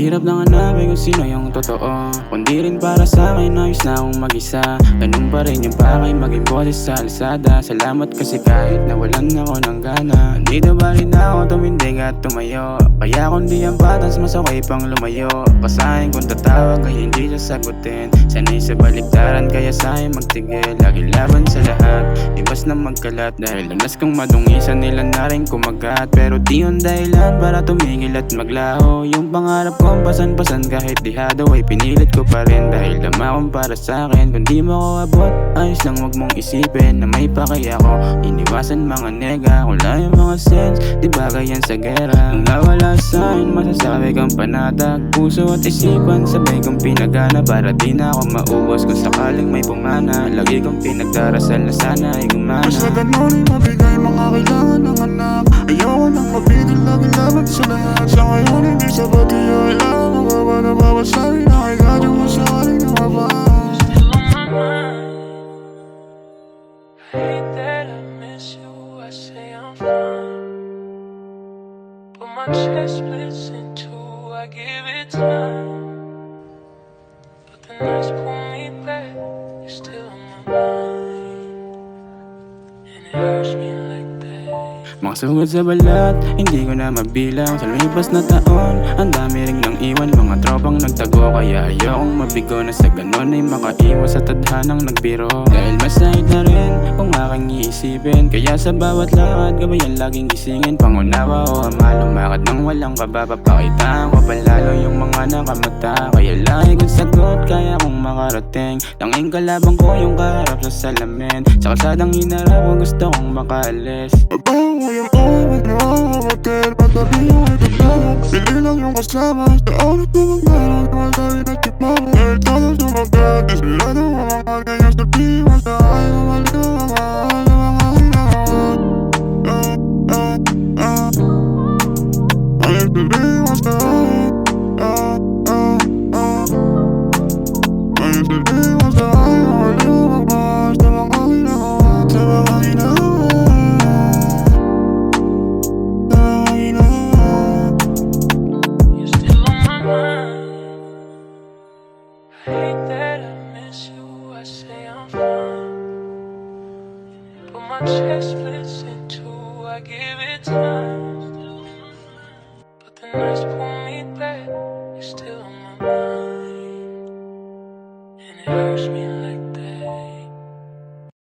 hirap nang hanapin kung sino yung totoo, kundi rin para sa akin ayos na akong mag-isa. Ganun pa rin yung pakay maging boses sa alsada. Salamat kasi kahit nawalan ako ng gana, andito pa rin ako tumindig at tumayo. Kaya kung di ang patans mas okay pang lumayo. Pasahin kung tatawag ay hindi siya sagutin. Sanay sa baliktaran kaya sa'yo magtigil. Lagi laban sa lahat, iwas na magkalat. Dahil lanas kong madungisan nila na rin kumagat. Pero di yun dahilan para tumigil at maglaho. Yung pangarap kong pasan-pasan kahit dihado ay pinilit ko pa rin. Dahil dama kong para sa'kin, kung di mo ko abot ayos lang wag mong isipin na may pakay ako. Iniwasan mga nega, wala yung mga sense, di bagay yan sa gera. Nung nawala sa'kin, masasabi kang panatag. Puso at isipan, sabay kong pinagana para di na ako mauwas kung sakaling may pumana. Lagi kong pinagdarasal na sana ay gumana. Basta ganun ay mabigay mga kailangan ng anak. Ayoko nang mapigil, lagi laban sa lahat. Sa ngayon hindi sapat, kailangan mababa na bawat sabi na kay gadyo mo sa aling lumabas. Still on my mind. Hate that I miss you, I say I'm fine. But my chest splits in two, I give it time. But the nights pull me back, you're still on my mind. And it hurts me like that. Mga sugod sa balat, hindi ko na mabilang. Sa lumipas na taon, ang dami ring nang iwan. Mga tropang nagtago, kaya ayokong mabigo na sa ganon ay makaiwas sa tadhanang nagbiro. Dahil masahid na rin kung aking iisipin. Kaya sa bawat lakad, gabayan laging gisingin. Pangunawa o ama, lumakad nang walang kababa. Pakitaan ko palalo yung mga nakamata. Kaya lagi kong sagot, kaya kong makarating. Tanging kalabang ko yung kaharap sa salamin. Sa kalsadang hinarap ko, gusto kong makaalis. Abang mo yung wag na makakawatir. Patabi yung itutulog, sili lang yung kasama. Sa oras ko maglarang, masabi na tip mo. Dahil tayo sumagat, desperado ang mga ganyan sa piwas. Na ayaw mabalik ang mga mga kailangan. Ayaw tuliwas na ayaw tuliwas na ayaw lumabas. Sa mga kailangan, sa mga kailangan. You're still on my mind. Hate that I miss you, I say I'm fine. But my chest splits in two, I give it time. But the nights pull me back, you're still on my mind. And it hurts me like